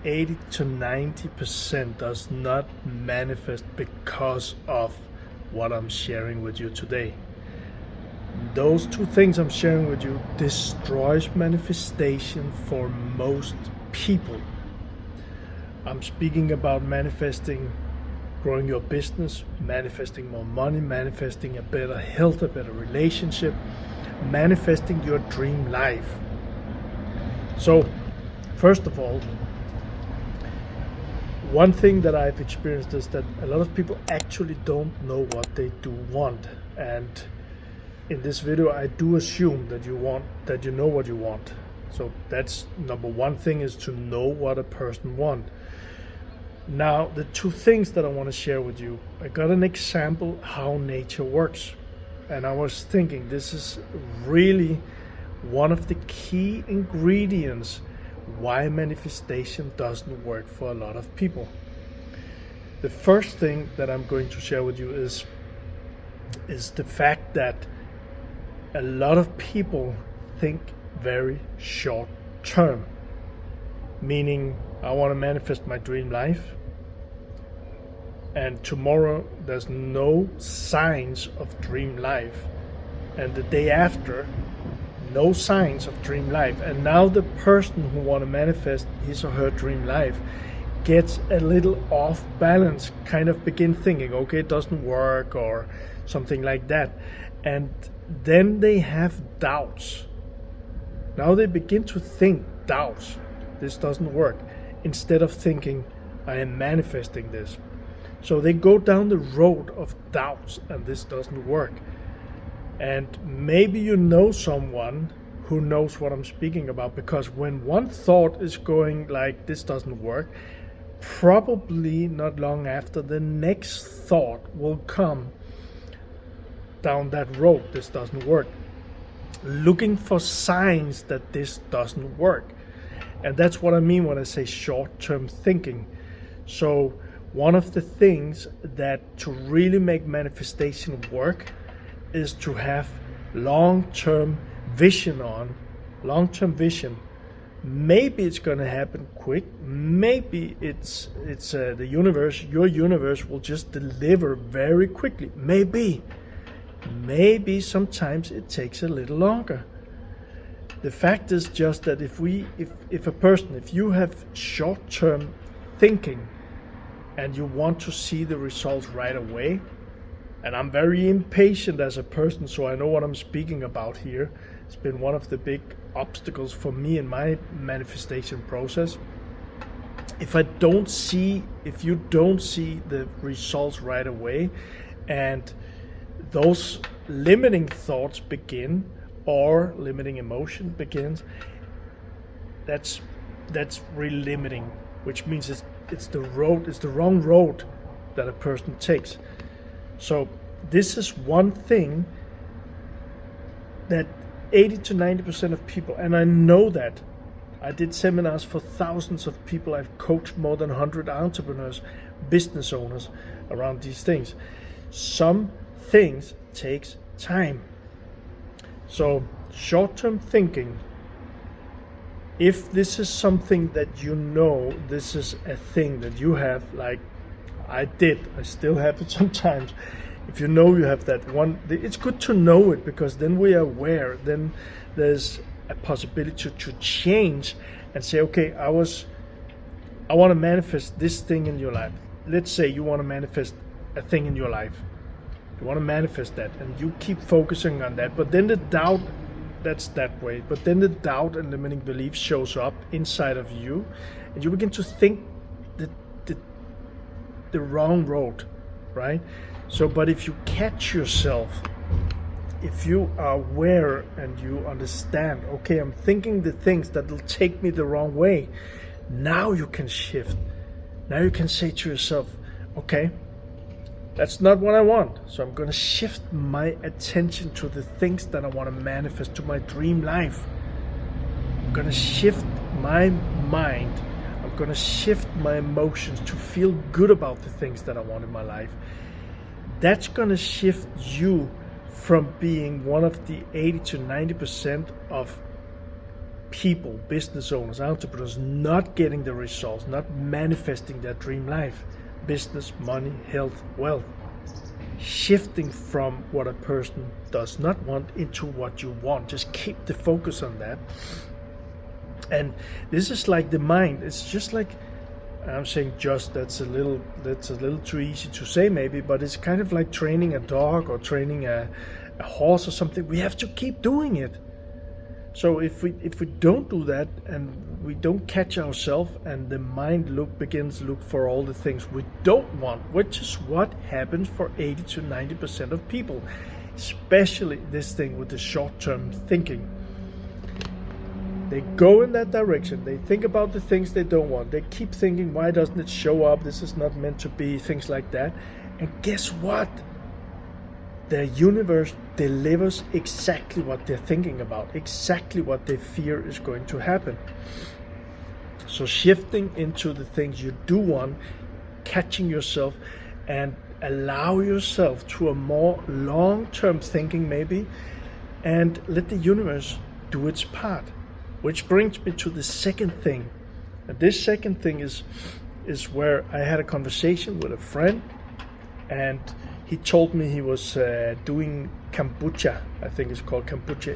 80 to 90% does not manifest because of what I'm sharing with you today. Those two things I'm sharing with you destroys manifestation for most people. I'm speaking about manifesting growing your business, manifesting more money, manifesting a better health, a better relationship, manifesting your dream life. So, first of all, one thing that I've experienced is that a lot of people actually don't know what they do want. And in this video, I do assume that you know what you want. So that's number one thing, is to know what a person wants. Now, the two things that I want to share with you, I got an example how nature works. And I was thinking this is really one of the key ingredients why manifestation doesn't work for a lot of people. The first thing that I'm going to share with you is the fact that a lot of people think very short term, meaning I want to manifest my dream life, and tomorrow there's no signs of dream life, and the day after no signs of dream life, and now the person who want to manifest his or her dream life gets a little off balance, kind of begin thinking, okay, it doesn't work or something like that, and then they have doubts. Now they begin to think doubts, this doesn't work, instead of thinking I am manifesting this. So they go down the road of doubts, and this doesn't work. And maybe you know someone who knows what I'm speaking about, because when one thought is going like this doesn't work, probably not long after the next thought will come down that road, this doesn't work, looking for signs that this doesn't work. And that's what I mean when I say short-term thinking. So one of the things that to really make manifestation work is to have long-term vision. Maybe it's going to happen quick, maybe it's the universe, your universe will just deliver very quickly, maybe sometimes it takes a little longer. The fact is just that if you have short-term thinking and you want to see the results right away, and I'm very impatient as a person, so I know what I'm speaking about here. It's been one of the big obstacles for me in my manifestation process. If you don't see the results right away, and those limiting thoughts begin, or limiting emotion begins, that's really limiting, which means it's the wrong road that a person takes. So this is one thing that 80 to 90% of people, and I know that I did seminars for thousands of people, I've coached more than 100 entrepreneurs, business owners around these things. Some things takes time. So short-term thinking, if this is something that you know, this is a thing that you have, like I still have it sometimes. If you know you have that one, it's good to know it, because then we are aware, then there's a possibility to change and say, okay, I want to manifest this thing in your life. Let's say you want to manifest a thing in your life. You want to manifest that, and you keep focusing on that, but then the doubt, that's that way, but then the doubt and limiting belief shows up inside of you, and you begin to think the wrong road, right? So, but if you catch yourself, if you are aware and you understand, okay, I'm thinking the things that will take me the wrong way, now you can shift. Now you can say to yourself, okay, that's not what I want, so I'm going to shift my attention to the things that I want to manifest, to my dream life. I'm going to shift my mind, I'm going to shift my emotions to feel good about the things that I want in my life. That's going to shift you from being one of the 80 to 90% of people, business owners, entrepreneurs not getting the results, not manifesting their dream life, business, money, health, wealth, shifting from what a person does not want into what you want. Just keep the focus on that. And this is like the mind. It's just like, I'm saying just, that's a little too easy to say maybe, but it's kind of like training a dog or training a horse or something. We have to keep doing it. So if we don't do that, and we don't catch ourselves, and the mind begins to look for all the things we don't want, which is what happens for 80 to 90% of people, especially this thing with the short-term thinking. They go in that direction. They think about the things they don't want. They keep thinking, why doesn't it show up? This is not meant to be, things like that. And guess what? The universe delivers exactly what they're thinking about, exactly what they fear is going to happen. So shifting into the things you do want, catching yourself, and allow yourself to a more long-term thinking maybe, and let the universe do its part. Which brings me to the second thing. And this second thing is where I had a conversation with a friend, and he told me he was doing kombucha. I think it's called kombucha.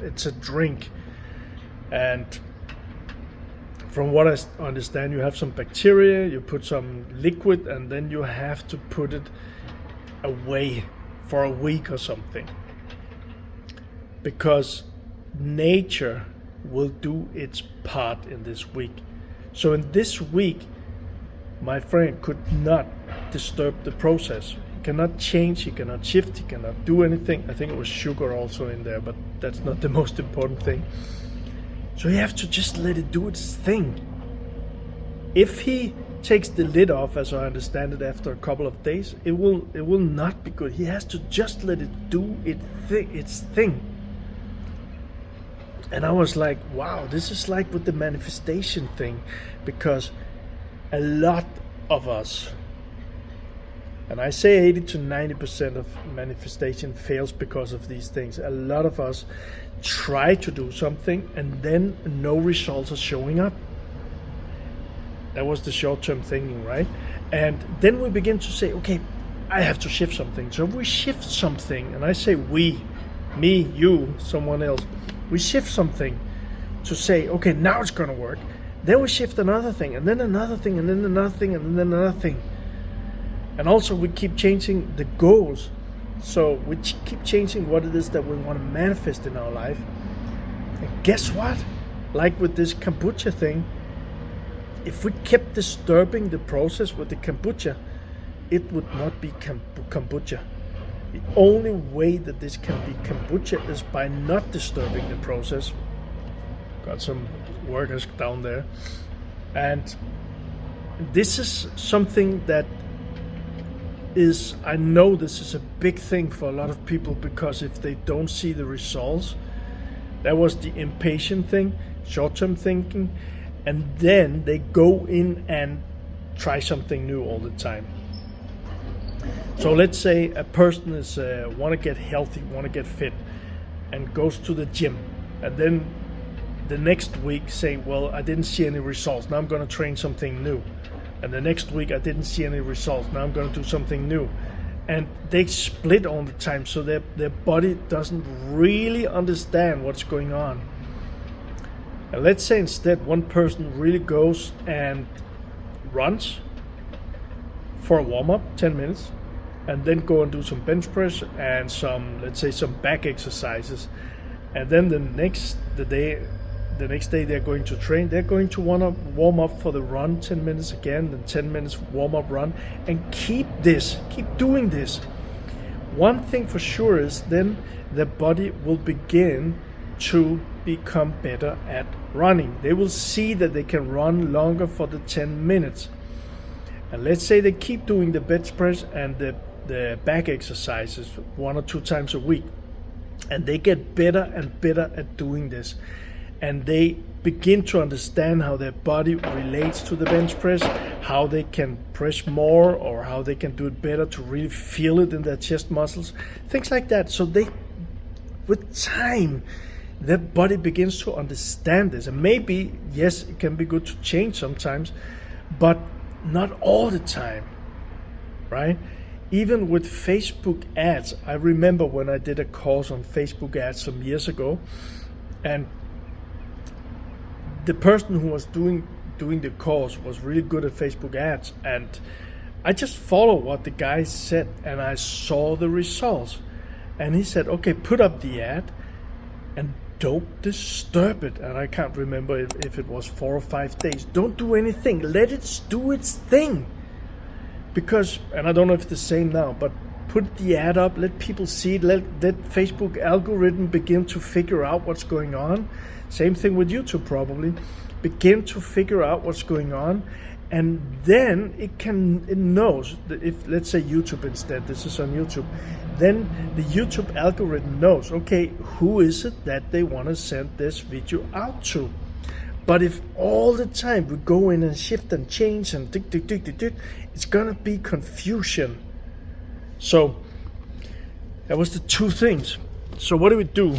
It's a drink, and from what I understand, you have some bacteria, you put some liquid, and then you have to put it away for a week or something, because nature will do its part in this week. So in this week, my friend could not disturb the process. He cannot change, he cannot shift, he cannot do anything. I think it was sugar also in there, but that's not the most important thing. So you have to just let it do its thing. If he takes the lid off, as I understand it, after a couple of days, it will not be good. He has to just let it do its thing. And I was like, wow, this is like with the manifestation thing, because a lot of us, and I say 80 to 90% of manifestation fails because of these things. A lot of us try to do something and then no results are showing up. That was the short-term thinking, right? And then we begin to say, okay, I have to shift something. So we shift something, and I say we, me, you, someone else. We shift something to say, okay, now it's going to work. Then we shift another thing, and then another thing, and then another thing, and then another thing. And also we keep changing the goals. So we keep changing what it is that we want to manifest in our life. And guess what? Like with this kombucha thing, if we kept disturbing the process with the kombucha, it would not be kombucha. The only way that this can be kombucha is by not disturbing the process. Got some workers down there. And this is something that is, I know this is a big thing for a lot of people, because if they don't see the results, that was the impatient thing, short-term thinking, and then they go in and try something new all the time. So let's say a person is want to get healthy, want to get fit, and goes to the gym, and then the next week say, well, I didn't see any results, now I'm going to train something new. And the next week I didn't see any results, now I'm going to do something new. And they split all the time, so their body doesn't really understand what's going on. And let's say instead one person really goes and runs for a warm-up, 10 minutes, and then go and do some bench press and some, let's say, some back exercises. And then the next day they're going to train. They're going to want to warm up for the run, 10 minutes again, then 10 minutes warm-up run, and keep doing this. One thing for sure is then the body will begin to become better at running. They will see that they can run longer for the 10 minutes. And let's say they keep doing the bench press and the back exercises 1 or 2 times a week, and they get better and better at doing this, and they begin to understand how their body relates to the bench press, how they can press more, or how they can do it better to really feel it in their chest muscles, things like that. So they, with time, their body begins to understand this. And maybe, yes, it can be good to change sometimes, but not all the time, right? Even with Facebook ads, I remember when I did a course on Facebook ads some years ago, and the person who was doing the course was really good at Facebook ads, and I just followed what the guy said, and I saw the results. And he said, okay, put up the ad and don't disturb it. And I can't remember if it was 4 or 5 days. Don't do anything. Let it do its thing. Because, and I don't know if it's the same now, but put the ad up, let people see it, let Facebook algorithm begin to figure out what's going on. Same thing with YouTube probably. Begin to figure out what's going on, and then it knows that if, let's say YouTube instead, this is on YouTube, then the YouTube algorithm knows, okay, who is it that they want to send this video out to? But if all the time we go in and shift and change and it's gonna be confusion. So that was the two things. So what do we do?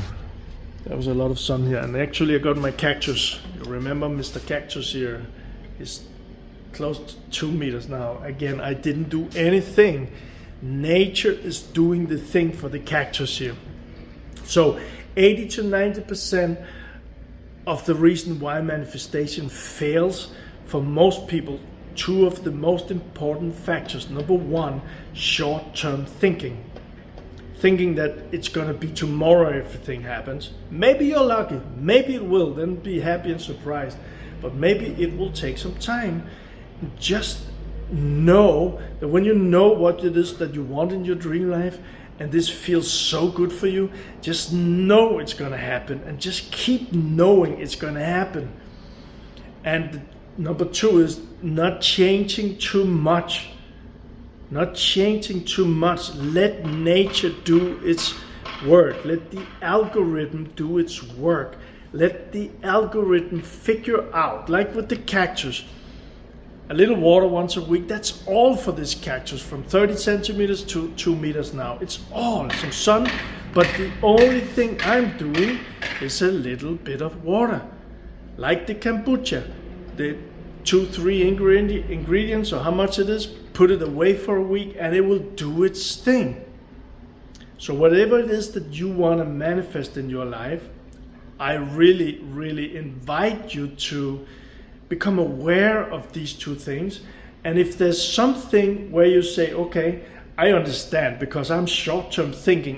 There was a lot of sun here, and actually I got my cactus. You remember Mr. Cactus here? He's close to 2 meters now. Again, I didn't do anything. Nature is doing the thing for the cactus here. So 80 to 90% of the reason why manifestation fails for most people, two of the most important factors. Number one, short-term thinking. Thinking that it's gonna be tomorrow everything happens. Maybe you're lucky, maybe it will, then be happy and surprised. But maybe it will take some time. Just know that when you know what it is that you want in your dream life, and this feels so good for you, just know it's gonna happen, and just keep knowing it's gonna happen. And number two is not changing too much. Not changing too much. Let nature do its work. Let the algorithm do its work. Let the algorithm figure out, like with the cactus, a little water once a week, that's all for this cactus, from 30 centimeters to 2 meters now. It's all some sun, but the only thing I'm doing is a little bit of water. Like the kombucha, the 2-3 ingredients, or how much it is, put it away for a week and it will do its thing. So whatever it is that you want to manifest in your life, I really invite you to become aware of these two things. And if there's something where you say, okay, I understand, because I'm short-term thinking,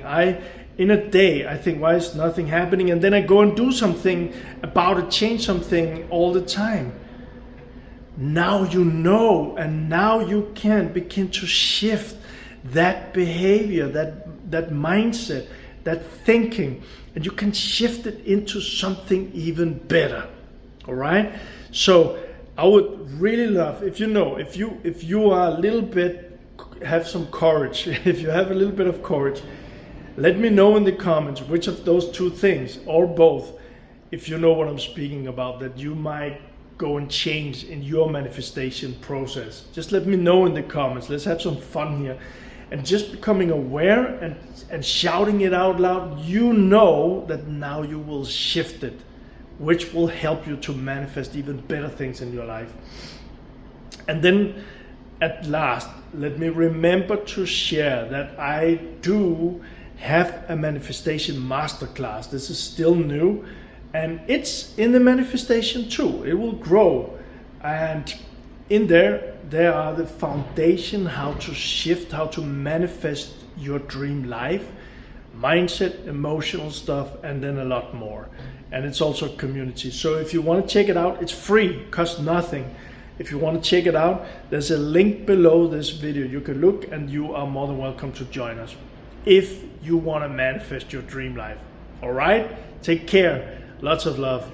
in a day I think, why is nothing happening, and then I go and do something about it, change something all the time. Now you know, and now you can begin to shift that behavior, that mindset, that thinking, and you can shift it into something even better. All right? So I would really love, if you are a little bit, have some courage, if you have a little bit of courage, let me know in the comments which of those two things, or both, if you know what I'm speaking about, that you might go and change in your manifestation process. Just let me know in the comments. Let's have some fun here. And just becoming aware and shouting it out loud, you know that now you will shift it, which will help you to manifest even better things in your life. And then at last, let me remember to share that I do have a manifestation masterclass. This is still new, and it's in the manifestation too. It will grow, and in there are the foundation, how to shift, how to manifest your dream life, mindset, emotional stuff, and then a lot more. And it's also a community. So if you want to check it out, it's free, costs nothing. If you want to check it out, there's a link below this video. You can look, and you are more than welcome to join us if you want to manifest your dream life. All right? Take care. Lots of love.